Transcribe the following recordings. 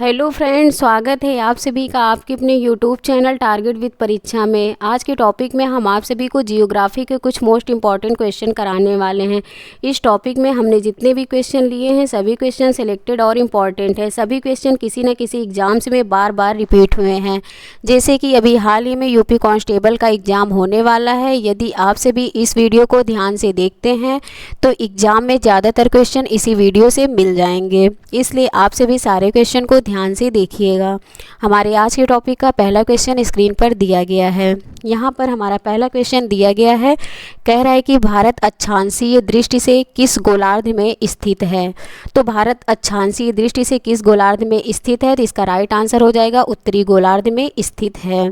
Hello friends, स्वागत है आप सभी का आपके अपने यूट्यूब चैनल टारगेट विद परीक्षा में। आज के टॉपिक में हम आप सभी को जियोग्राफी के कुछ मोस्ट इंपॉर्टेंट क्वेश्चन कराने वाले हैं। इस टॉपिक में हमने जितने भी क्वेश्चन लिए हैं सभी क्वेश्चन सिलेक्टेड और इम्पॉर्टेंट है। सभी क्वेश्चन किसी न किसी एग्जाम्स में बार बार रिपीट हुए हैं। जैसे कि अभी हाल ही में यूपी कांस्टेबल का एग्ज़ाम होने वाला है। यदि आप सभी इस वीडियो को ध्यान से देखते हैं तो एग्ज़ाम में ज़्यादातर क्वेश्चन इसी वीडियो से मिल जाएंगे, इसलिए आप सभी सारे क्वेश्चन को ध्यान से देखिएगा। हमारे आज के टॉपिक का पहला क्वेश्चन स्क्रीन पर दिया गया है। यहाँ पर हमारा पहला क्वेश्चन दिया गया है, कह रहा है कि भारत अक्षांशीय दृष्टि से किस गोलार्ध में स्थित है। तो भारत अक्षांशीय दृष्टि से किस गोलार्ध में स्थित है, तो इसका राइट आंसर हो जाएगा उत्तरी गोलार्ध में स्थित है।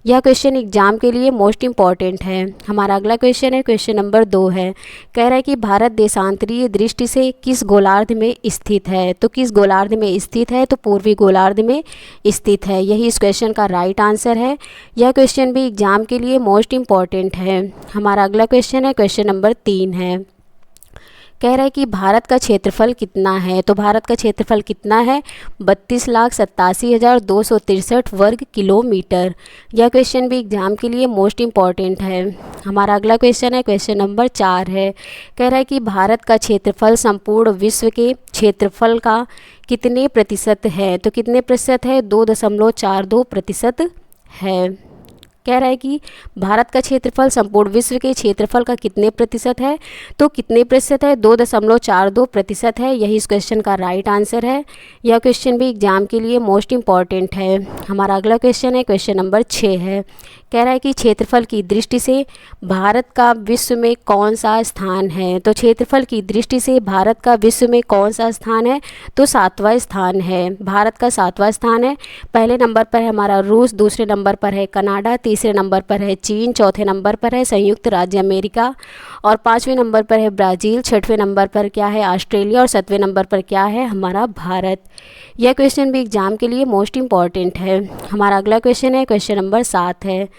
यह क्वेश्चन एग्जाम के लिए मोस्ट इम्पॉर्टेंट है। हमारा अगला क्वेश्चन है, क्वेश्चन नंबर 2 है। कह रहा है कि भारत देशांतरीय दृष्टि से किस गोलार्ध में स्थित है। तो किस गोलार्ध में स्थित है, तो पूर्वी गोलार्ध में स्थित है। यही इस क्वेश्चन का राइट आंसर है। यह क्वेश्चन भी एग्जाम के लिए मोस्ट इम्पॉर्टेंट है। हमारा अगला क्वेश्चन है, क्वेश्चन नंबर 3 है। कह रहा है कि भारत का क्षेत्रफल कितना है। तो भारत का क्षेत्रफल कितना है, 32,87,263 वर्ग किलोमीटर। यह क्वेश्चन भी एग्जाम के लिए मोस्ट इम्पॉर्टेंट है। हमारा अगला क्वेश्चन है, क्वेश्चन नंबर 4 है। कह रहा है कि भारत का क्षेत्रफल संपूर्ण विश्व के क्षेत्रफल का कितने प्रतिशत है। तो कितने प्रतिशत है, 2.42% है। कह रहा है कि भारत का क्षेत्रफल संपूर्ण विश्व के क्षेत्रफल का कितने प्रतिशत है। तो कितने प्रतिशत है, 2.42% है। यही इस क्वेश्चन का राइट आंसर है। यह क्वेश्चन भी एग्जाम के लिए मोस्ट इम्पॉर्टेंट है। हमारा अगला क्वेश्चन है, क्वेश्चन नंबर 6 है। कह रहा है कि क्षेत्रफल की दृष्टि से भारत का विश्व में कौन सा स्थान है। तो क्षेत्रफल की दृष्टि से भारत का विश्व में कौन सा स्थान है, तो 7वां स्थान है। भारत का 7वां स्थान है। पहले नंबर पर है हमारा रूस, दूसरे नंबर पर है कनाडा, तीसरे नंबर पर है चीन, चौथे नंबर पर है संयुक्त राज्य अमेरिका और 5वें नंबर पर है ब्राज़ील, 6वें नंबर पर क्या है ऑस्ट्रेलिया और 7वें नंबर पर क्या है हमारा भारत। यह क्वेश्चन भी एग्जाम के लिए मोस्ट इम्पॉर्टेंट है। हमारा अगला क्वेश्चन है, क्वेश्चन नंबर 7 है।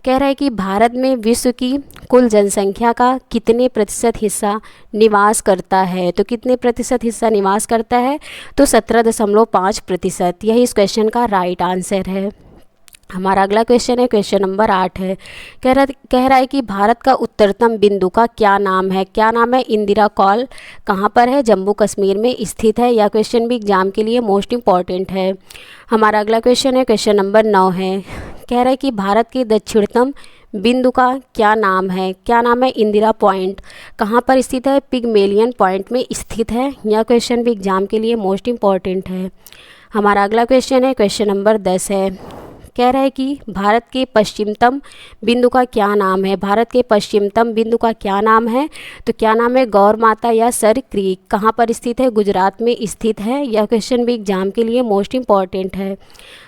कह रहा है कि भारत में विश्व की कुल जनसंख्या का कितने प्रतिशत हिस्सा निवास करता है। तो कितने प्रतिशत हिस्सा निवास करता है, तो 17.5%। यही इस क्वेश्चन का राइट आंसर है। हमारा अगला क्वेश्चन है, क्वेश्चन नंबर 8 है। कह रहा है कि भारत का उत्तरतम बिंदु का क्या नाम है। क्या नाम है, इंदिरा कॉल कहाँ पर है, जम्मू कश्मीर में स्थित है। यह क्वेश्चन भी एग्जाम के लिए मोस्ट इम्पॉर्टेंट है। हमारा अगला क्वेश्चन है, क्वेश्चन नंबर 9 है। कह रहा है कि भारत के दक्षिणतम बिंदु का क्या नाम है। क्या नाम है, इंदिरा पॉइंट कहाँ पर स्थित है, पिगमेलियन पॉइंट में स्थित है। यह क्वेश्चन भी एग्जाम के लिए मोस्ट इम्पॉर्टेंट है। हमारा अगला क्वेश्चन है, क्वेश्चन नंबर 10 है। कह रहा है कि भारत के पश्चिमतम बिंदु का क्या नाम है। भारत के पश्चिमतम बिंदु का क्या नाम है, तो क्या नाम है, गौर माता या सर क्रीक कहाँ पर स्थित है, गुजरात में स्थित है। यह क्वेश्चन भी एग्जाम के लिए मोस्ट इम्पॉर्टेंट है।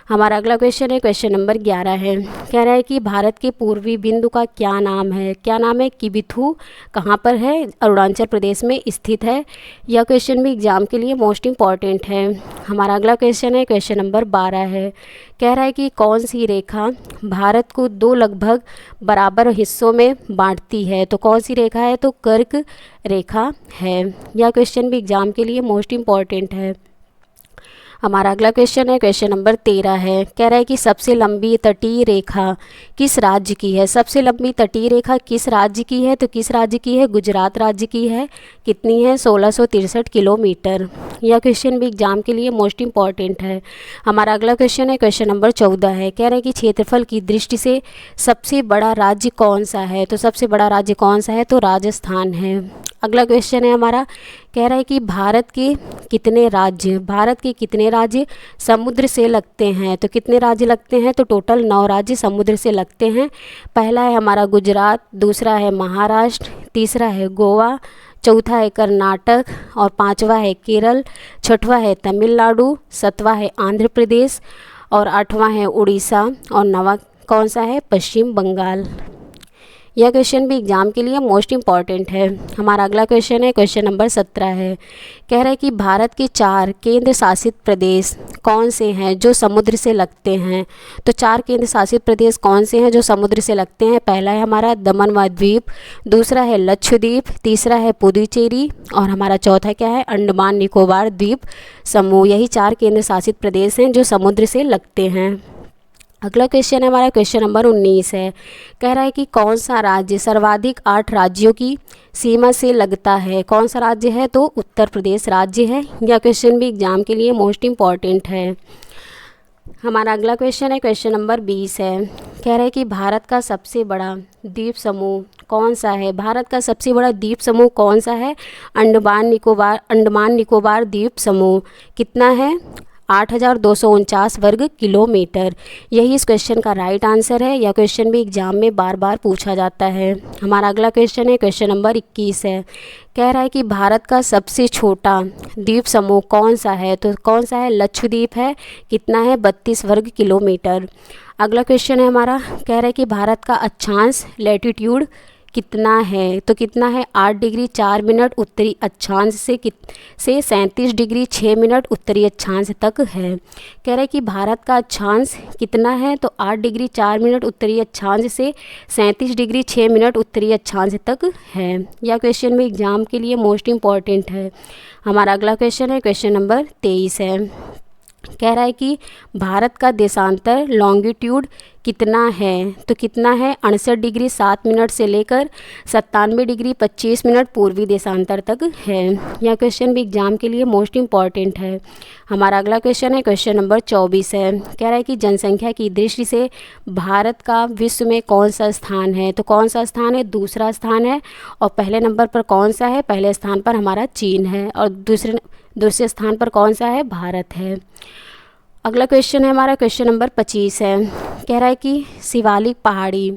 हमारा अगला क्वेश्चन है, क्वेश्चन नंबर 11 है। कह रहा है कि भारत के पूर्वी बिंदु का क्या नाम है। क्या नाम है, किबिथू कहाँ पर है, अरुणाचल प्रदेश में स्थित है। यह क्वेश्चन भी एग्जाम के लिए मोस्ट इम्पॉर्टेंट है। हमारा अगला क्वेश्चन है, क्वेश्चन नंबर 12 है। कह रहा है कि कौन सी रेखा भारत को 2 लगभग बराबर हिस्सों में बांटती है। तो कौन सी रेखा है, तो कर्क रेखा है। यह क्वेश्चन भी एग्जाम के लिए मोस्ट इम्पॉर्टेंट है। हमारा अगला क्वेश्चन है, क्वेश्चन नंबर 13 है। कह रहा है कि सबसे लंबी तटीय रेखा किस राज्य की है। सबसे लंबी तटीय रेखा किस राज्य की है, तो किस राज्य की है, गुजरात राज्य की है। कितनी है, 1663 किलोमीटर। यह क्वेश्चन भी एग्जाम के लिए मोस्ट इम्पॉर्टेंट है। हमारा अगला क्वेश्चन है, क्वेश्चन नंबर 14 है। कह रहा है कि क्षेत्रफल की दृष्टि से सबसे बड़ा राज्य कौन सा है। तो सबसे बड़ा राज्य कौन सा है, तो राजस्थान है। अगला क्वेश्चन है हमारा, कह रहा है कि भारत के कितने राज्य समुद्र से लगते हैं। तो कितने राज्य लगते हैं, तो टोटल 9 राज्य समुद्र से लगते हैं। पहला है हमारा गुजरात, दूसरा है महाराष्ट्र, तीसरा है गोवा, चौथा है कर्नाटक और 5वां है केरल, 6वां है तमिलनाडु, 7वां है आंध्र प्रदेश और 8वां है उड़ीसा और 9वां कौन सा है, पश्चिम बंगाल। यह क्वेश्चन भी एग्जाम के लिए मोस्ट इम्पॉर्टेंट है। हमारा अगला क्वेश्चन है क्वेश्चन नंबर 17 है। कह रहा है कि भारत के 4 केंद्र शासित प्रदेश कौन से हैं जो समुद्र से लगते हैं। तो 4 केंद्र शासित प्रदेश कौन से हैं जो समुद्र से लगते हैं। पहला है हमारा दमन व द्वीप, दूसरा है लक्षद्वीप, तीसरा है पुदुचेरी और हमारा चौथा क्या है अंडमान निकोबार द्वीप समूह। यही 4 केंद्र शासित प्रदेश हैं जो समुद्र से लगते हैं। अगला क्वेश्चन है हमारा क्वेश्चन नंबर 19 है। कह रहा है कि कौन सा राज्य सर्वाधिक 8 राज्यों की सीमा से लगता है। कौन सा राज्य है तो उत्तर प्रदेश राज्य है। यह क्वेश्चन भी एग्जाम के लिए मोस्ट इम्पॉर्टेंट है। हमारा अगला क्वेश्चन है क्वेश्चन नंबर 20 है। कह रहा है कि भारत का सबसे बड़ा द्वीप समूह कौन सा है। भारत का सबसे बड़ा द्वीप समूह कौन सा है। अंडमान निकोबार द्वीप समूह। कितना है 8,249 वर्ग किलोमीटर। यही इस क्वेश्चन का राइट आंसर है। यह क्वेश्चन भी एग्जाम में बार बार पूछा जाता है। हमारा अगला क्वेश्चन है क्वेश्चन नंबर 21 है। कह रहा है कि भारत का सबसे छोटा द्वीप समूह कौन सा है। तो कौन सा है लक्षद्वीप है। कितना है 32 वर्ग किलोमीटर। अगला क्वेश्चन है हमारा कह रहा है कि भारत का अक्षांश लैटिट्यूड कितना है। तो कितना है 8 डिग्री 4 मिनट उत्तरी अक्षांश से 37 डिग्री 6 मिनट उत्तरी अक्षांश तक है। कह रहे हैं कि भारत का अक्षांश कितना है तो 8 डिग्री 4 मिनट उत्तरी अक्षांश से 37 डिग्री 6 मिनट उत्तरी अक्षांश तक है। यह क्वेश्चन भी एग्जाम के लिए मोस्ट इम्पॉर्टेंट है। हमारा अगला क्वेश्चन है क्वेश्चन नंबर 23 है। कह रहा है कि भारत का देशांतर लॉन्गिट्यूड कितना है। तो कितना है 68 डिग्री 7 मिनट से लेकर 97 डिग्री 25 मिनट पूर्वी देशांतर तक है। यह क्वेश्चन भी एग्जाम के लिए मोस्ट इम्पॉर्टेंट है। हमारा अगला क्वेश्चन है क्वेश्चन नंबर 24 है। कह रहा है कि जनसंख्या की दृष्टि से भारत का विश्व में कौन सा स्थान है। तो कौन सा स्थान है दूसरा स्थान है। और पहले नंबर पर कौन सा है पहले स्थान पर हमारा चीन है और दूसरे स्थान पर कौन सा है भारत है। अगला क्वेश्चन है हमारा क्वेश्चन नंबर 25 है। कह रहा है कि शिवालिक पहाड़ी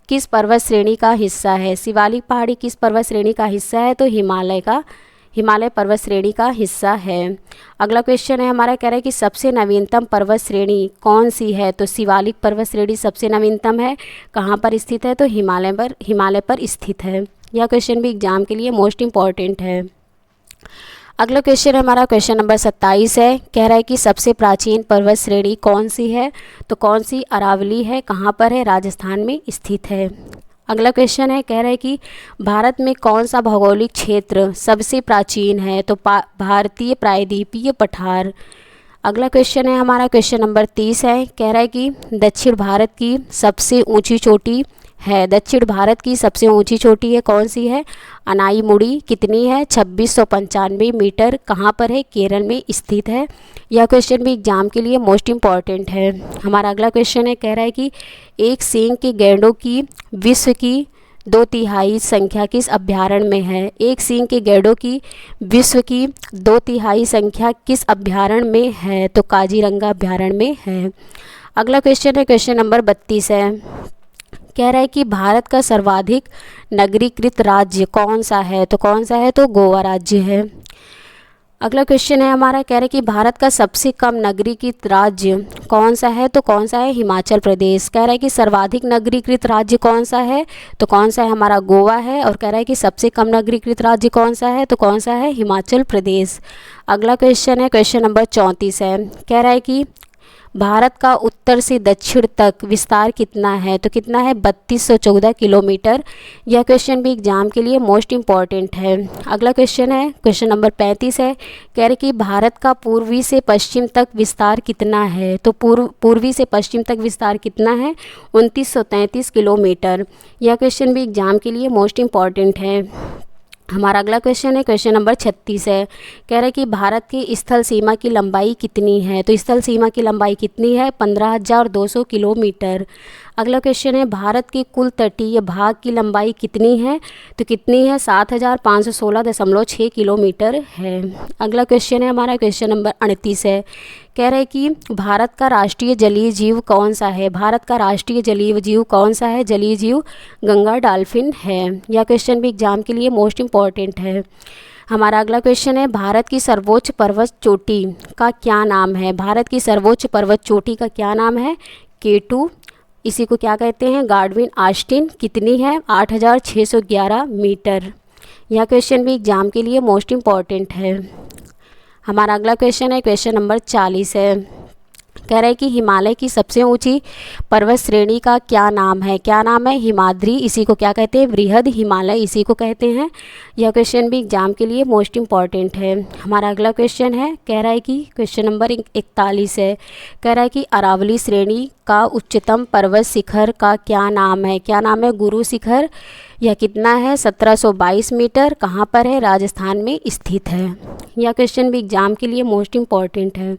किस पर्वत श्रेणी का हिस्सा है। शिवालिक पहाड़ी किस पर्वत श्रेणी का हिस्सा है तो हिमालय पर्वत श्रेणी का हिस्सा है। अगला क्वेश्चन है हमारा कह रहा है कि सबसे नवीनतम पर्वत श्रेणी कौन सी है। तो शिवालिक पर्वत श्रेणी सबसे नवीनतम है। कहाँ पर स्थित है तो हिमालय पर स्थित है। यह क्वेश्चन भी एग्जाम के लिए मोस्ट इम्पॉर्टेंट है। अगला क्वेश्चन है हमारा क्वेश्चन नंबर 27 है। कह रहा है कि सबसे प्राचीन पर्वत श्रेणी कौन सी है। तो कौन सी अरावली है। कहाँ पर है राजस्थान में स्थित है। अगला क्वेश्चन है कह रहा है कि भारत में कौन सा भौगोलिक क्षेत्र सबसे प्राचीन है। तो भारतीय प्रायद्वीपीय पठार। अगला क्वेश्चन है हमारा क्वेश्चन नंबर 30 है। कह रहा है कि दक्षिण भारत की सबसे ऊंची चोटी है। दक्षिण भारत की सबसे ऊंची चोटी है कौन सी है अनाईमुड़ी। कितनी है 2695 मीटर। कहाँ पर है केरल में स्थित है। यह क्वेश्चन भी एग्जाम के लिए मोस्ट इम्पॉर्टेंट है। हमारा अगला क्वेश्चन है कह रहा है कि एक सींग के गैंडों की विश्व की 2/3 संख्या किस अभ्यारण्य में है। एक सींग के गैंडों की विश्व की 2/3 संख्या किस अभ्यारण्य में है तो काजीरंगा अभ्यारण्य में है। अगला क्वेश्चन है क्वेश्चन नंबर 32 है। कह रहा है कि भारत का सर्वाधिक नगरीकृत राज्य कौन सा है। तो कौन सा है तो गोवा राज्य है। अगला क्वेश्चन है हमारा कह रहा है कि भारत का सबसे कम नगरीकृत राज्य कौन सा है। तो कौन सा है हिमाचल प्रदेश। कह रहा है कि सर्वाधिक नगरीकृत राज्य कौन सा है तो कौन सा है हमारा गोवा है। और कह रहा है कि सबसे कम नगरीकृत राज्य कौन सा है तो कौन सा है हिमाचल प्रदेश। अगला क्वेश्चन है क्वेश्चन नंबर 34 है। कह रहा है कि भारत का उत्तर से दक्षिण तक विस्तार कितना है। तो कितना है 3214 किलोमीटर। यह क्वेश्चन भी एग्जाम के लिए मोस्ट इम्पॉर्टेंट है। अगला क्वेश्चन है क्वेश्चन नंबर 35 है। कह रहे कि भारत का पूर्वी से पश्चिम तक विस्तार कितना है। तो पूर्वी से पश्चिम तक विस्तार कितना है 2933 किलोमीटर। यह क्वेश्चन भी एग्जाम के लिए मोस्ट इम्पॉर्टेंट है। हमारा अगला क्वेश्चन है क्वेश्चन नंबर 36 है। कह रहा है कि भारत की स्थल सीमा की लंबाई कितनी है। तो स्थल सीमा की लंबाई कितनी है 15,200 किलोमीटर। अगला क्वेश्चन है भारत के कुल तटीय भाग की लंबाई कितनी है। तो कितनी है 7,516.6 किलोमीटर है। अगला क्वेश्चन है हमारा क्वेश्चन नंबर 38 है। कह रहे हैं कि भारत का राष्ट्रीय जलीय जीव कौन सा है। भारत का राष्ट्रीय जलीय जीव कौन सा है। जलीय जीव गंगा डॉल्फिन है। यह क्वेश्चन भी एग्जाम के लिए मोस्ट इम्पॉर्टेंट है। हमारा अगला क्वेश्चन है भारत की सर्वोच्च पर्वत चोटी का क्या नाम है। भारत की सर्वोच्च पर्वत चोटी का क्या नाम है K2 इसी को क्या कहते हैं, गार्डविन ऑस्टिन कितनी है, 8611 मीटर। यह क्वेश्चन भी एग्जाम के लिए मोस्ट इम्पॉर्टेंट है। हमारा अगला क्वेश्चन है, क्वेश्चन नंबर 40 है। कह रहा है कि हिमालय की सबसे ऊंची पर्वत श्रेणी का क्या नाम है, क्या नाम है, हिमाद्री। इसी को क्या कहते हैं, वृहद हिमालय इसी को कहते हैं। यह क्वेश्चन भी एग्जाम के लिए मोस्ट इम्पॉर्टेंट है। हमारा अगला क्वेश्चन है, कह रहा है कि क्वेश्चन नंबर 41 है। कह रहा है कि अरावली श्रेणी का उच्चतम पर्वत शिखर का क्या नाम है, क्या नाम है, गुरु शिखर। यह कितना है, 1722 मीटर। कहाँ पर है, राजस्थान में स्थित है। यह क्वेश्चन भी एग्जाम के लिए मोस्ट इम्पॉर्टेंट है।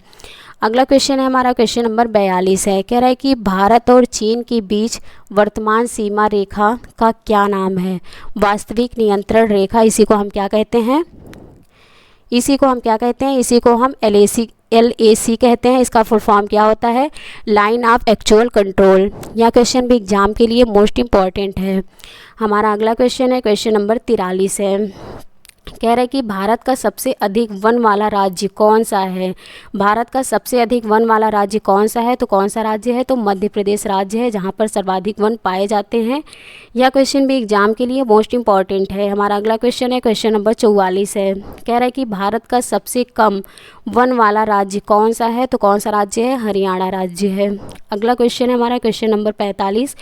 अगला क्वेश्चन है हमारा क्वेश्चन नंबर 42 है। कह रहा है कि भारत और चीन के बीच वर्तमान सीमा रेखा का क्या नाम है, वास्तविक नियंत्रण रेखा। इसी को हम क्या कहते हैं, इसी को हम क्या कहते हैं, इसी को हम LAC कहते हैं। इसका फुल फॉर्म क्या होता है, लाइन ऑफ एक्चुअल कंट्रोल। यह क्वेश्चन भी एग्जाम के लिए मोस्ट इम्पॉर्टेंट है। हमारा अगला क्वेश्चन है क्वेश्चन नंबर 43 है। कह रहा है कि भारत का सबसे अधिक वन वाला राज्य कौन सा है, भारत का सबसे अधिक वन वाला राज्य कौन सा है, तो कौन सा राज्य है, तो मध्य प्रदेश राज्य है, जहां पर सर्वाधिक वन पाए जाते हैं। यह क्वेश्चन भी एग्जाम के लिए मोस्ट इम्पॉर्टेंट है। हमारा अगला क्वेश्चन है क्वेश्चन नंबर 44 है। कह रहा है कि भारत का सबसे कम वन वाला राज्य कौन सा है, तो कौन सा राज्य है, हरियाणा राज्य है। अगला क्वेश्चन है हमारा क्वेश्चन नंबर 45।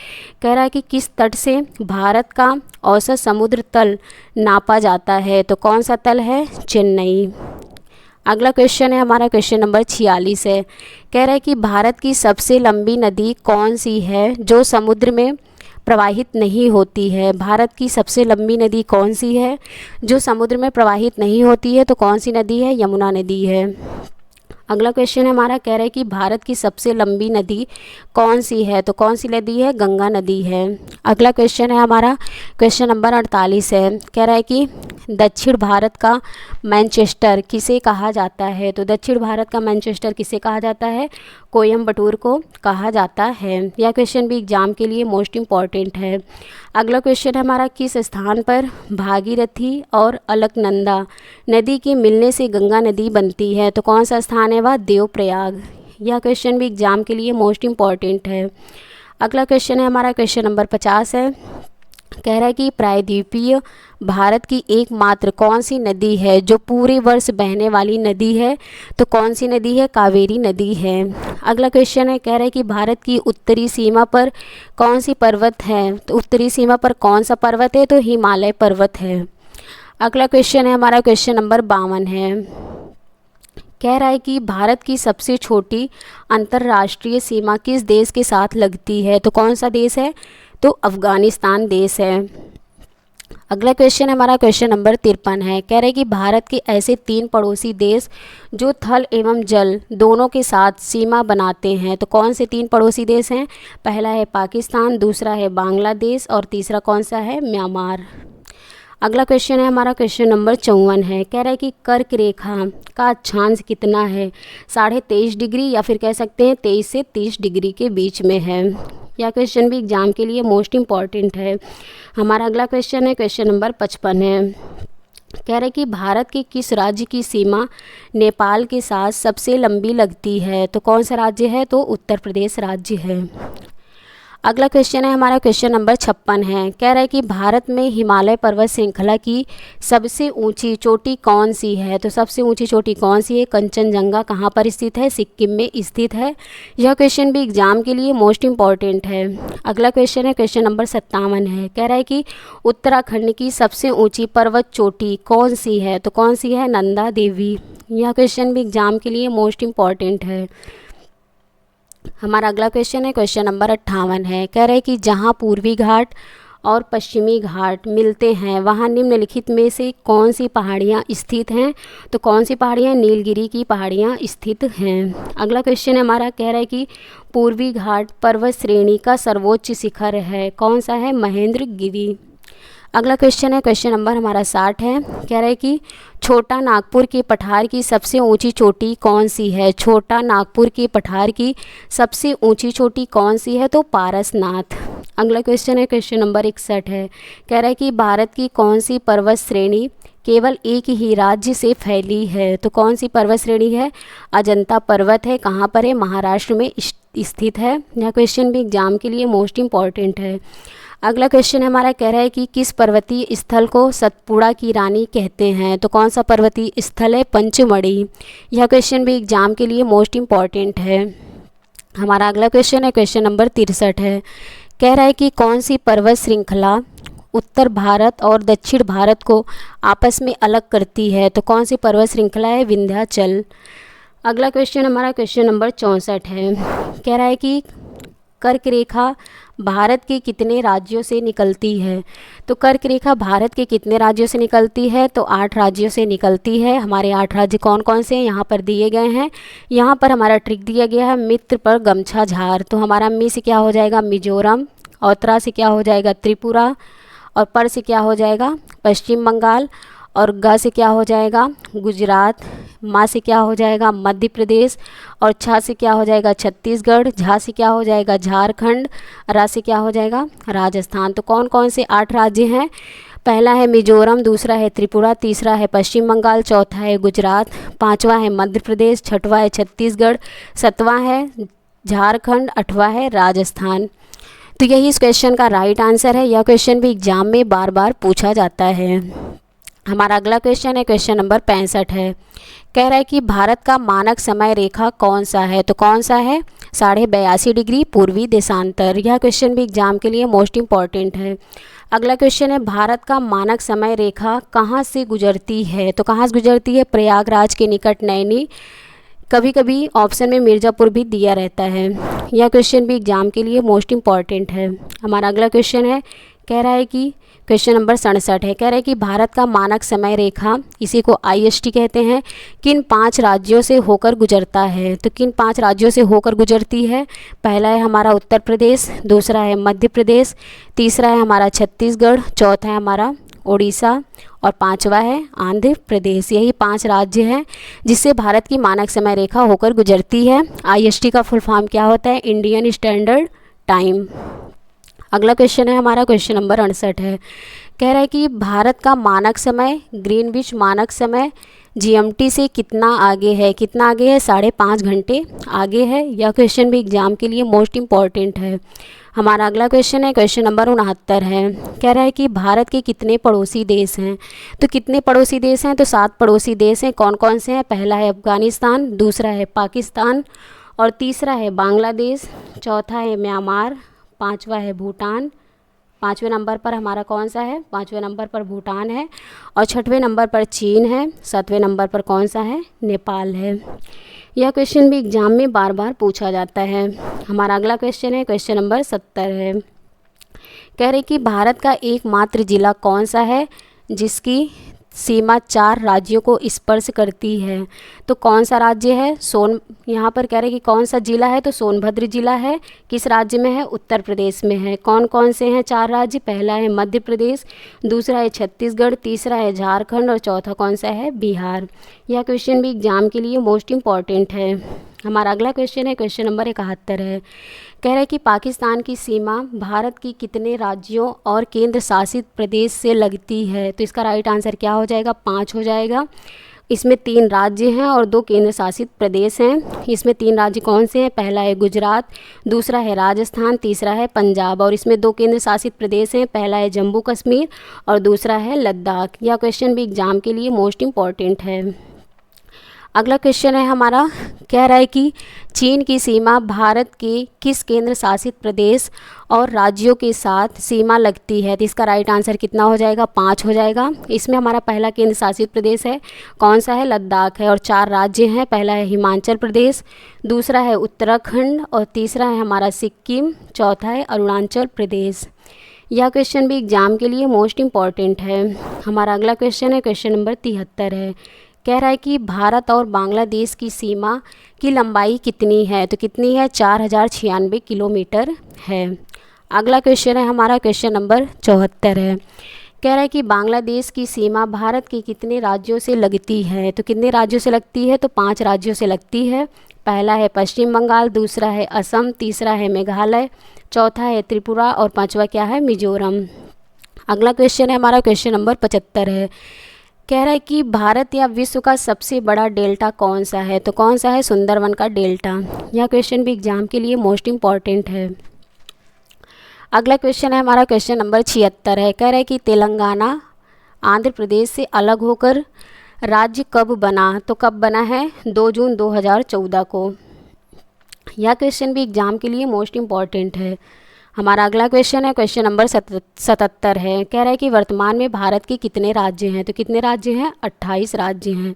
कह रहा है कि किस तट से भारत का औसत समुद्र तल नापा जाता है, तो कौन सा तल है, चेन्नई। अगला क्वेश्चन है हमारा क्वेश्चन नंबर 46 है। कह रहा है कि भारत की सबसे लंबी नदी कौन सी है जो समुद्र में प्रवाहित नहीं होती है, भारत की सबसे लंबी नदी कौन सी है जो समुद्र में प्रवाहित नहीं होती है, तो कौन सी नदी है, यमुना नदी है। अगला क्वेश्चन है हमारा, कह रहा है कि भारत की सबसे लंबी नदी कौन सी है, तो कौन सी नदी है, गंगा नदी है। अगला क्वेश्चन है हमारा क्वेश्चन नंबर 48 है। कह रहा है कि दक्षिण भारत का मैनचेस्टर किसे कहा जाता है, तो दक्षिण भारत का मैनचेस्टर किसे कहा जाता है, कोयम्बटूर को कहा जाता है। यह क्वेश्चन भी एग्जाम के लिए मोस्ट इम्पॉर्टेंट है। अगला क्वेश्चन है हमारा, किस स्थान पर भागीरथी और अलकनंदा नदी के मिलने से गंगा नदी बनती है, तो कौन सा स्थान है वह, देवप्रयाग। यह क्वेश्चन भी एग्जाम के लिए मोस्ट इम्पॉर्टेंट है। अगला क्वेश्चन है हमारा क्वेश्चन नंबर 50 है। कह रहा है कि प्रायद्वीपीय भारत की एकमात्र कौन सी नदी है जो पूरे वर्ष बहने वाली नदी है, तो कौन सी नदी है, कावेरी नदी है। अगला क्वेश्चन है, कह रहा है कि भारत की उत्तरी सीमा पर कौन सी पर्वत है, तो उत्तरी सीमा पर कौन सा पर्वत है, तो हिमालय पर्वत है। अगला क्वेश्चन है हमारा क्वेश्चन नंबर 52 है। कह रहा है कि भारत की सबसे छोटी अंतर्राष्ट्रीय सीमा किस देश के साथ लगती है, तो कौन सा देश है, तो अफ़गानिस्तान देश है। अगला क्वेश्चन हमारा क्वेश्चन नंबर 53 है। कह रहे हैं कि भारत के ऐसे 3 पड़ोसी देश जो थल एवं जल दोनों के साथ सीमा बनाते हैं, तो कौन से 3 पड़ोसी देश हैं, पहला है पाकिस्तान, दूसरा है बांग्लादेश और तीसरा कौन सा है, म्यांमार। अगला क्वेश्चन है हमारा क्वेश्चन नंबर 54 है। कह रहा है कि कर्क रेखा का अक्षांश कितना है, 23.5 डिग्री या फिर कह सकते हैं 23 से 30 डिग्री के बीच में है। यह क्वेश्चन भी एग्जाम के लिए मोस्ट इम्पॉर्टेंट है। हमारा अगला क्वेश्चन है क्वेश्चन नंबर 55 है। कह रहे हैं कि भारत के किस राज्य की सीमा नेपाल के साथ सबसे लंबी लगती है, तो कौन सा राज्य है, तो उत्तर प्रदेश राज्य है। अगला क्वेश्चन है हमारा क्वेश्चन नंबर 56 है। कह रहा है कि भारत में हिमालय पर्वत श्रृंखला की सबसे ऊंची चोटी कौन सी है, तो सबसे ऊंची चोटी कौन सी है, कंचनजंगा कहाँ पर स्थित है, सिक्किम में स्थित है। यह क्वेश्चन भी एग्जाम के लिए मोस्ट इम्पॉर्टेंट है। अगला क्वेश्चन है क्वेश्चन नंबर 57 है। कह रहा है कि उत्तराखंड की सबसे ऊँची पर्वत चोटी कौन सी है, तो कौन सी है, नंदा देवी। यह क्वेश्चन भी एग्जाम के लिए मोस्ट इम्पॉर्टेंट है। हमारा अगला क्वेश्चन है क्वेश्चन नंबर 58 है। कह रहे हैं कि जहां पूर्वी घाट और पश्चिमी घाट मिलते हैं वहां निम्नलिखित में से कौन सी पहाड़ियां स्थित हैं, तो कौन सी पहाड़ियां, नीलगिरी की पहाड़ियां स्थित हैं। अगला क्वेश्चन हमारा कह रहा है कि पूर्वी घाट पर्वत श्रेणी का सर्वोच्च शिखर है, कौन सा है, महेंद्रगिरी। अगला क्वेश्चन है क्वेश्चन नंबर हमारा 60 है। कह रहा है कि छोटा नागपुर के पठार की सबसे ऊंची चोटी कौन सी है, छोटा नागपुर के पठार की सबसे ऊंची चोटी कौन सी है, तो पारसनाथ। अगला क्वेश्चन है क्वेश्चन नंबर 61 है। कह रहा है कि भारत की कौन सी पर्वत श्रेणी केवल एक ही राज्य से फैली है। तो कौन सी पर्वत श्रेणी है? अजंता पर्वत है। कहाँ पर है? महाराष्ट्र में स्थित है। यह क्वेश्चन भी एग्जाम के लिए मोस्ट इम्पॉर्टेंट है। अगला क्वेश्चन हमारा कह रहा है कि किस पर्वतीय स्थल को सतपुड़ा की रानी कहते हैं? तो कौन सा पर्वतीय स्थल है? पंचमढ़ी। यह क्वेश्चन भी एग्जाम के लिए मोस्ट इम्पॉर्टेंट है। हमारा अगला क्वेश्चन है क्वेश्चन नंबर 63 है। कह रहा है कि कौन सी पर्वत श्रृंखला उत्तर भारत और दक्षिण भारत को आपस में अलग करती है? तो कौन सी पर्वत श्रृंखला है? विंध्याचल। अगला क्वेश्चन हमारा क्वेश्चन नंबर 64 है। कह रहा है कि कर्क रेखा भारत के कितने राज्यों से निकलती है? तो कर्क रेखा भारत के कितने राज्यों से निकलती है? तो 8 राज्यों से निकलती है। हमारे 8 राज्य कौन कौन से हैं यहाँ पर दिए गए हैं। यहाँ पर हमारा ट्रिक दिया गया है मित्र पर गमछा झार। तो हमारा मी से क्या हो जाएगा? मिजोरम। और त्रा से क्या हो जाएगा? त्रिपुरा। और पर से क्या हो जाएगा? पश्चिम बंगाल। और ग से क्या हो जाएगा? गुजरात। मा से क्या हो जाएगा? मध्य प्रदेश। और छा से क्या हो जाएगा? छत्तीसगढ़। झा से क्या हो जाएगा? झारखंड। रा से क्या हो जाएगा? राजस्थान। तो कौन कौन से 8 राज्य हैं? पहला है मिजोरम, दूसरा है त्रिपुरा, तीसरा है पश्चिम बंगाल, चौथा है गुजरात, पांचवा है मध्य प्रदेश, छठवां है छत्तीसगढ़, सातवां है झारखंड, आठवां है राजस्थान। तो यही इस क्वेश्चन का राइट आंसर है। यह क्वेश्चन भी एग्जाम में बार बार पूछा जाता है। हमारा अगला क्वेश्चन है क्वेश्चन नंबर 65 है। कह रहा है कि भारत का मानक समय रेखा कौन सा है? तो कौन सा है? 82.5 डिग्री पूर्वी देशांतर। यह क्वेश्चन भी एग्जाम के लिए मोस्ट इम्पॉर्टेंट है। अगला क्वेश्चन है भारत का मानक समय रेखा कहाँ से गुजरती है? तो कहाँ से गुजरती है? प्रयागराज के निकट नैनी। कभी कभी ऑप्शन में मिर्ज़ापुर भी दिया रहता है। यह क्वेश्चन भी एग्जाम के लिए मोस्ट इम्पॉर्टेंट है। हमारा अगला क्वेश्चन है कह रहा है कि क्वेश्चन नंबर 67 है। कह रहा है कि भारत का मानक समय रेखा, इसी को IST कहते हैं, किन 5 राज्यों से होकर गुजरता है? तो किन 5 राज्यों से होकर गुजरती है? पहला है हमारा उत्तर प्रदेश, दूसरा है मध्य प्रदेश, तीसरा है हमारा छत्तीसगढ़, चौथा है हमारा उड़ीसा और पांचवा है आंध्र प्रदेश। यही 5 राज्य हैं जिससे भारत की मानक समय रेखा होकर गुजरती है। IST का फुल फॉर्म क्या होता है? Indian standard time. अगला क्वेश्चन है हमारा क्वेश्चन नंबर 68 है। कह रहा है कि भारत का मानक समय ग्रीनविच मानक समय GMT से कितना आगे है? कितना आगे है? 5.5 घंटे आगे है। यह क्वेश्चन भी एग्जाम के लिए मोस्ट इम्पॉर्टेंट है। हमारा अगला क्वेश्चन है क्वेश्चन नंबर 69 है। कह रहा है कि भारत के कितने पड़ोसी देश हैं? तो कितने पड़ोसी देश हैं? तो 7 पड़ोसी देश हैं। कौन कौन से हैं? पहला है अफगानिस्तान, दूसरा है पाकिस्तान और तीसरा है बांग्लादेश, चौथा है म्यांमार, पांचवा है भूटान। 5वें नंबर पर हमारा कौन सा है? 5वें नंबर पर भूटान है और 6वें नंबर पर चीन है, 7वें नंबर पर कौन सा है? नेपाल है। यह क्वेश्चन भी एग्जाम में बार बार पूछा जाता है। हमारा अगला क्वेश्चन है क्वेश्चन नंबर 70 है। कह रहे कि भारत का एकमात्र जिला कौन सा है जिसकी सीमा 4 राज्यों को स्पर्श करती है? तो कौन सा राज्य है? यहाँ पर कह रहे कि कौन सा जिला है? तो सोनभद्र जिला है। किस राज्य में है? उत्तर प्रदेश में है। कौन कौन से हैं 4 राज्य? पहला है मध्य प्रदेश, दूसरा है छत्तीसगढ़, तीसरा है झारखंड और चौथा कौन सा है? बिहार। यह क्वेश्चन भी एग्जाम के लिए मोस्ट इम्पॉर्टेंट है। हमारा अगला क्वेश्चन है क्वेश्चन नंबर 71 है। कह रहा है कि पाकिस्तान की सीमा भारत की कितने राज्यों और केंद्र शासित प्रदेश से लगती है? तो इसका राइट आंसर क्या हो जाएगा? 5 हो जाएगा। इसमें 3 राज्य हैं और 2 केंद्र शासित प्रदेश हैं। इसमें 3 राज्य कौन से हैं? पहला है गुजरात, दूसरा है राजस्थान, तीसरा है पंजाब और इसमें 2 केंद्र शासित प्रदेश हैं। पहला है जम्मू कश्मीर और दूसरा है लद्दाख। यह क्वेश्चन भी एग्जाम के लिए मोस्ट इम्पॉर्टेंट है। अगला क्वेश्चन है हमारा कह रहा है कि चीन की सीमा भारत के किस केंद्र शासित प्रदेश और राज्यों के साथ सीमा लगती है? तो इसका राइट आंसर कितना हो जाएगा? 5 हो जाएगा। इसमें हमारा पहला केंद्र शासित प्रदेश है कौन सा है? लद्दाख है और 4 राज्य हैं। पहला है हिमाचल प्रदेश, दूसरा है उत्तराखंड और तीसरा है हमारा सिक्किम, चौथा है अरुणाचल प्रदेश। यह क्वेश्चन भी एग्जाम के लिए मोस्ट इम्पॉर्टेंट है। हमारा अगला क्वेश्चन है क्वेश्चन नंबर 73 है। कह रहा है कि भारत और बांग्लादेश की सीमा की लंबाई कितनी है? तो कितनी है? 4096 किलोमीटर है। अगला क्वेश्चन है हमारा क्वेश्चन नंबर 74 है। कह रहा है कि बांग्लादेश की सीमा भारत के कितने राज्यों से लगती है? तो कितने राज्यों से लगती है? तो 5 राज्यों से लगती है। पहला है पश्चिम बंगाल, दूसरा है असम, तीसरा है मेघालय, चौथा है त्रिपुरा और पांचवा क्या है? मिजोरम। अगला क्वेश्चन है हमारा क्वेश्चन नंबर 75 है। कह रहा है कि भारत या विश्व का सबसे बड़ा डेल्टा कौन सा है, तो कौन सा है, सुंदरवन का डेल्टा। यह क्वेश्चन भी एग्जाम के लिए मोस्ट इम्पॉर्टेंट है। अगला क्वेश्चन है हमारा क्वेश्चन नंबर 76 है। कह रहा है कि तेलंगाना आंध्र प्रदेश से अलग होकर राज्य कब बना, तो कब बना है, 2 जून 2014 को। यह क्वेश्चन भी एग्जाम के लिए मोस्ट इम्पॉर्टेंट है। हमारा अगला क्वेश्चन है क्वेश्चन नंबर 77 है। कह रहा है कि वर्तमान में भारत के कितने राज्य हैं, तो कितने राज्य हैं, 28 राज्य हैं।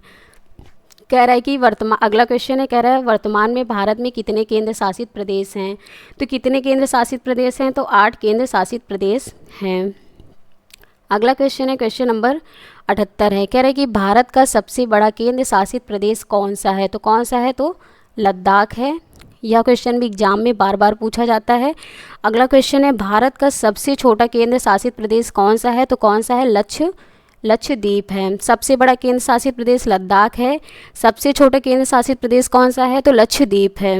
कह रहा है कि अगला क्वेश्चन है, कह रहा है वर्तमान में भारत में कितने केंद्र शासित प्रदेश हैं, तो कितने केंद्र शासित प्रदेश हैं, तो 8 केंद्र शासित प्रदेश हैं। अगला क्वेश्चन है क्वेश्चन नंबर 78 है। कह रहा है कि भारत का सबसे बड़ा केंद्र शासित प्रदेश कौन सा है, तो कौन सा है, तो लद्दाख है। यह क्वेश्चन भी एग्जाम में बार बार पूछा जाता है। अगला क्वेश्चन है भारत का सबसे छोटा केंद्र शासित प्रदेश कौन सा है, तो कौन सा है, लक्षद्वीप है। सबसे बड़ा केंद्र शासित प्रदेश लद्दाख है, सबसे छोटा केंद्र शासित प्रदेश कौन सा है, तो लक्षद्वीप है।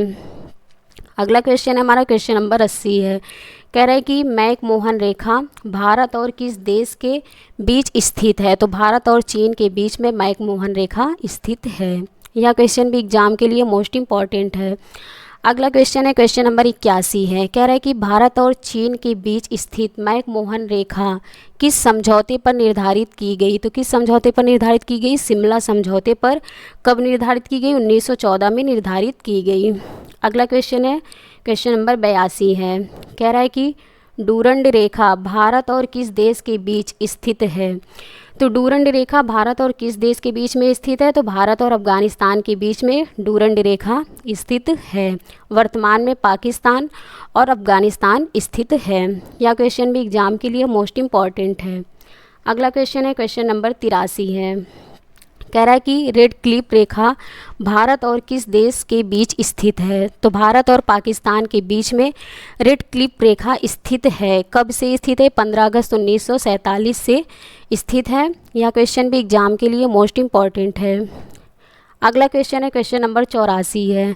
अगला क्वेश्चन है हमारा क्वेश्चन नंबर 80 है। कह रहा है कि मैकमोहन रेखा भारत और किस देश के बीच स्थित है, तो भारत और चीन के बीच में मैकमोहन रेखा स्थित है। यह क्वेश्चन भी एग्जाम के लिए मोस्ट इम्पॉर्टेंट है। अगला क्वेश्चन है क्वेश्चन नंबर 81 है। कह रहा है कि भारत और चीन के बीच स्थित मैकमोहन रेखा किस समझौते पर निर्धारित की गई, तो किस समझौते पर निर्धारित की गई, शिमला समझौते पर। कब निर्धारित की गई, 1914 में निर्धारित की गई। अगला क्वेश्चन है क्वेश्चन नंबर 82 है। कह रहा है कि डूरंड रेखा भारत और किस देश के बीच स्थित है, तो डूरंड रेखा भारत और किस देश के बीच में स्थित है, तो भारत और अफगानिस्तान के बीच में डूरंड रेखा स्थित है। वर्तमान में पाकिस्तान और अफगानिस्तान स्थित है। यह क्वेश्चन भी एग्जाम के लिए मोस्ट इम्पॉर्टेंट है। अगला क्वेश्चन है क्वेश्चन नंबर 83 है। कह रहा है कि रेड क्लिप रेखा भारत और किस देश के बीच स्थित है, तो भारत और पाकिस्तान के बीच में रेड क्लिप रेखा स्थित है। कब से स्थित है, 15 अगस्त 1947 से स्थित है। यह क्वेश्चन भी एग्जाम के लिए मोस्ट इम्पॉर्टेंट है। अगला क्वेश्चन है क्वेश्चन नंबर 84 है।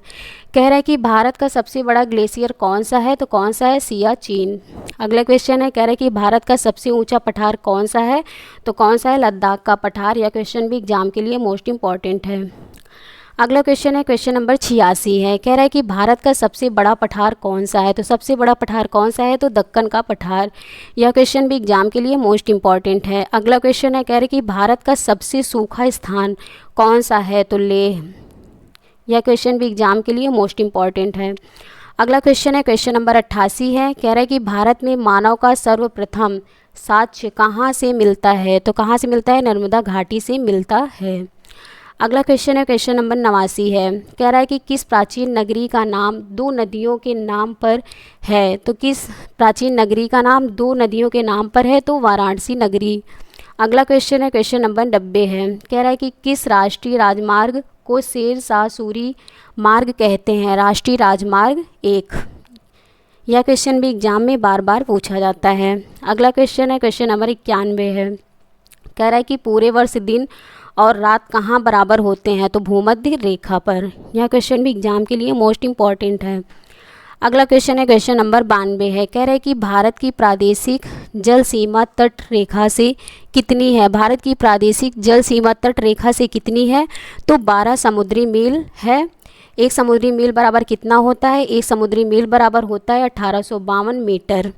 कह रहा है कि भारत का सबसे बड़ा ग्लेशियर कौन सा है, तो कौन सा है, सियाचिन। अगला क्वेश्चन है कह रहा है कि भारत का सबसे ऊंचा पठार कौन सा है, तो कौन सा है, लद्दाख का पठार। यह क्वेश्चन भी एग्जाम के लिए मोस्ट इम्पॉर्टेंट है। अगला क्वेश्चन है क्वेश्चन नंबर 86 है। कह रहा है कि भारत का सबसे बड़ा पठार कौन सा है, तो सबसे बड़ा पठार कौन सा है, तो दक्कन का पठार। यह क्वेश्चन भी एग्जाम के लिए मोस्ट इम्पॉर्टेंट है। अगला क्वेश्चन है कह रहा है कि भारत का सबसे सूखा स्थान कौन सा है, तो लेह। यह क्वेश्चन भी एग्जाम के लिए मोस्ट इम्पॉर्टेंट है। अगला क्वेश्चन है क्वेश्चन नंबर 88 है। कह रहा है कि भारत में मानव का सर्वप्रथम साक्ष्य कहाँ से मिलता है, तो कहाँ से मिलता है, नर्मदा घाटी से मिलता है। अगला क्वेश्चन है क्वेश्चन नंबर 89 है। कह रहा है कि किस प्राचीन नगरी का नाम 2 नदियों के नाम पर है, तो किस प्राचीन नगरी का नाम 2 नदियों के नाम पर है, तो वाराणसी नगरी। अगला क्वेश्चन है क्वेश्चन नंबर 90 है। कह रहा है कि किस राष्ट्रीय राजमार्ग को शेर शाह सूरी मार्ग कहते हैं, राष्ट्रीय राजमार्ग 1। यह क्वेश्चन भी एग्जाम में बार बार पूछा जाता है। अगला क्वेश्चन है क्वेश्चन नंबर 91 है। कह रहा है कि पूरे वर्ष दिन और रात कहाँ बराबर होते हैं, तो भूमध्य रेखा पर। यह क्वेश्चन भी एग्जाम के लिए मोस्ट इम्पॉर्टेंट है। अगला क्वेश्चन है क्वेश्चन नंबर 92 है। कह रहा है कि भारत की प्रादेशिक जल सीमा तट रेखा से कितनी है, भारत की प्रादेशिक जल सीमा तट रेखा से कितनी है, तो 12 समुद्री मील है। एक समुद्री मील बराबर कितना होता है, एक समुद्री मील बराबर होता है 1852 मीटर।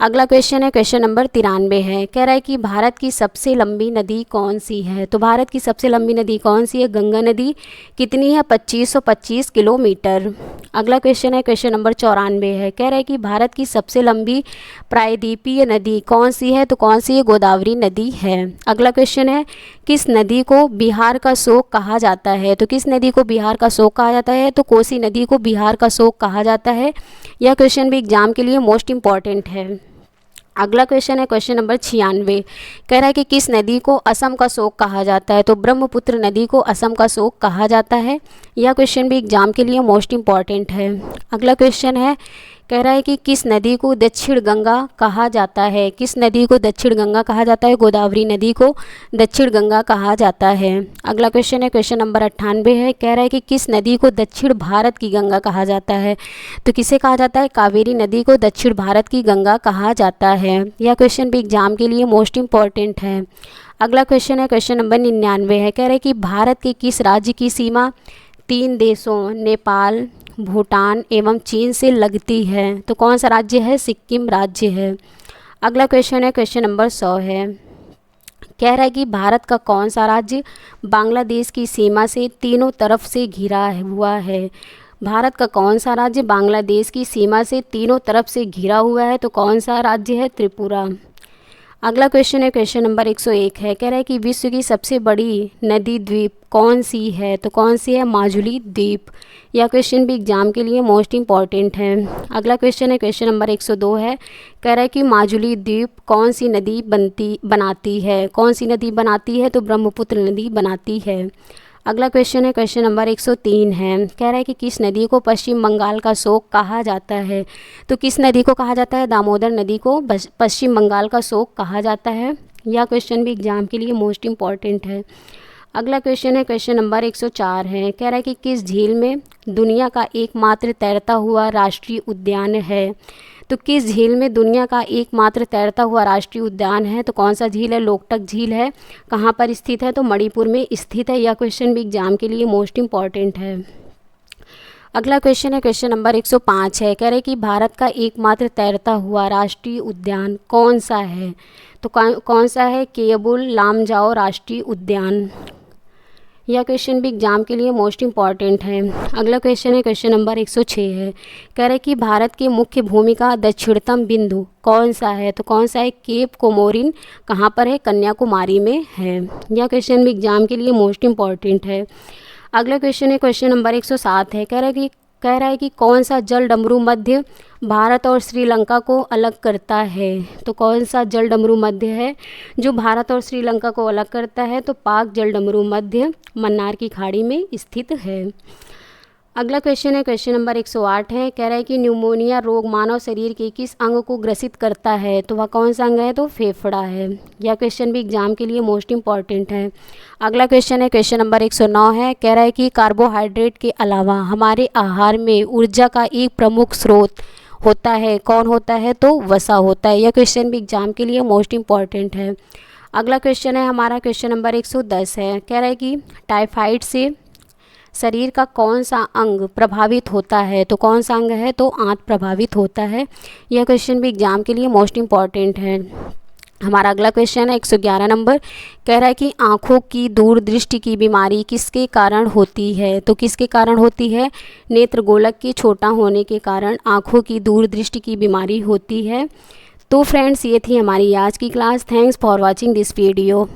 अगला क्वेश्चन है क्वेश्चन नंबर 93 है। कह रहा है कि भारत की सबसे लंबी नदी कौन सी है, तो भारत की सबसे लंबी नदी कौन सी है, गंगा नदी। कितनी है, 2525 किलोमीटर। अगला क्वेश्चन है क्वेश्चन नंबर 94 है। कह रहा है कि भारत की सबसे लंबी प्रायद्वीपीय नदी कौन सी है, तो कौन सी है, गोदावरी नदी है। अगला क्वेश्चन है किस नदी को बिहार का शोक कहा जाता है, तो किस नदी को बिहार का शोक कहा जाता है, तो कोसी नदी को बिहार का शोक कहा जाता है। यह क्वेश्चन भी एग्जाम के लिए मोस्ट इम्पॉर्टेंट है। अगला क्वेश्चन है क्वेश्चन नंबर 96। कह रहा है कि किस नदी को असम का शोक कहा जाता है, तो ब्रह्मपुत्र नदी को असम का शोक कहा जाता है। यह क्वेश्चन भी एग्जाम के लिए मोस्ट इम्पॉर्टेंट है। अगला क्वेश्चन है कह रहा है कि किस नदी को दक्षिण गंगा कहा जाता है, किस नदी को दक्षिण गंगा कहा जाता है, गोदावरी नदी को दक्षिण गंगा कहा जाता है। अगला क्वेश्चन है, क्वेश्चन नंबर 98 है, कह रहा है कि किस नदी को दक्षिण भारत की गंगा कहा जाता है, तो किसे कहा जाता है, कावेरी नदी को दक्षिण भारत की गंगा कहा जाता है। यह क्वेश्चन भी एग्जाम के लिए मोस्ट इंपॉर्टेंट है। अगला क्वेश्चन है, क्वेश्चन नंबर 99 है, कह रहा है कि भारत के किस राज्य की सीमा 3 देशों नेपाल, भूटान एवं चीन से लगती है, तो कौन सा राज्य है, सिक्किम राज्य है। अगला क्वेश्चन है, क्वेश्चन नंबर 100 है, कह रहा है कि भारत का कौन सा राज्य बांग्लादेश की सीमा से तीनों तरफ से घिरा हुआ है, भारत का कौन सा राज्य बांग्लादेश की सीमा से तीनों तरफ से घिरा हुआ है, तो कौन सा राज्य है, त्रिपुरा। अगला क्वेश्चन है, क्वेश्चन नंबर 101 है, कह रहा है कि विश्व की सबसे बड़ी नदी द्वीप कौन सी है, तो कौन सी है, माजुली द्वीप। यह क्वेश्चन भी एग्जाम के लिए मोस्ट इंपॉर्टेंट है। अगला क्वेश्चन है, क्वेश्चन नंबर 102 है, कह रहा है कि माजुली द्वीप कौन सी नदी बनाती है, कौन सी नदी बनाती है, तो ब्रह्मपुत्र नदी बनाती है। अगला क्वेश्चन है, क्वेश्चन नंबर 103 है, कह रहा है कि किस नदी को पश्चिम बंगाल का शोक कहा जाता है, तो किस नदी को कहा जाता है, दामोदर नदी को पश्चिम बंगाल का शोक कहा जाता है। यह क्वेश्चन भी एग्जाम के लिए मोस्ट इंपॉर्टेंट है। अगला क्वेश्चन है, क्वेश्चन नंबर 104 है, कह रहा है कि किस झील में दुनिया का एकमात्र तैरता हुआ राष्ट्रीय उद्यान है, तो किस झील में दुनिया का एकमात्र तैरता हुआ राष्ट्रीय उद्यान है, तो कौन सा झील है, लोकटक झील है। कहाँ पर स्थित है, तो मणिपुर में स्थित है। यह क्वेश्चन भी एग्जाम के लिए मोस्ट इंपॉर्टेंट है। अगला क्वेश्चन है, क्वेश्चन नंबर 105 है, कह रहे कि भारत का एकमात्र तैरता हुआ राष्ट्रीय उद्यान कौन सा है, तो कौन सा है, केयबुल लामजाओ राष्ट्रीय उद्यान। यह क्वेश्चन भी एग्जाम के लिए मोस्ट इंपॉर्टेंट है। अगला क्वेश्चन है, क्वेश्चन नंबर 106 है, कह रहे कि भारत की मुख्य भूमि का दक्षिणतम बिंदु कौन सा है, तो कौन सा है, केप कोमोरिन। कहाँ पर है, कन्याकुमारी में है। यह क्वेश्चन भी एग्जाम के लिए मोस्ट इंपॉर्टेंट है। अगला क्वेश्चन है, क्वेश्चन नंबर 107 है, कह रहा है कि कौन सा जल डमरू मध्य भारत और श्रीलंका को अलग करता है, तो कौन सा जल डमरू मध्य है जो भारत और श्रीलंका को अलग करता है, तो पाक जल डमरू मध्य मन्नार की खाड़ी में स्थित है। अगला क्वेश्चन है, क्वेश्चन नंबर 108 है, कह रहा है कि न्यूमोनिया रोग मानव शरीर के किस अंग को ग्रसित करता है, तो वह कौन सा अंग है, तो फेफड़ा है। यह क्वेश्चन भी एग्जाम के लिए मोस्ट इंपॉर्टेंट है। अगला क्वेश्चन है, क्वेश्चन नंबर 109 है, कह रहा है कि कार्बोहाइड्रेट के अलावा हमारे आहार में ऊर्जा का एक प्रमुख स्रोत होता है, कौन होता है, तो वसा होता है। यह क्वेश्चन भी एग्जाम के लिए मोस्ट इंपॉर्टेंट है। अगला क्वेश्चन है हमारा क्वेश्चन नंबर 110 है, कह रहा है कि टाइफाइड से शरीर का कौन सा अंग प्रभावित होता है, तो कौन सा अंग है, तो आंत प्रभावित होता है। यह क्वेश्चन भी एग्जाम के लिए मोस्ट इंपॉर्टेंट है। हमारा अगला क्वेश्चन है 111 नंबर, कह रहा है कि आँखों की दूरदृष्टि की बीमारी किसके कारण होती है, तो किसके कारण होती है, नेत्र गोलक के छोटा होने के कारण आँखों की दूरदृष्टि की बीमारी होती है। तो फ्रेंड्स, ये थी हमारी आज की class. Thanks for watching this video.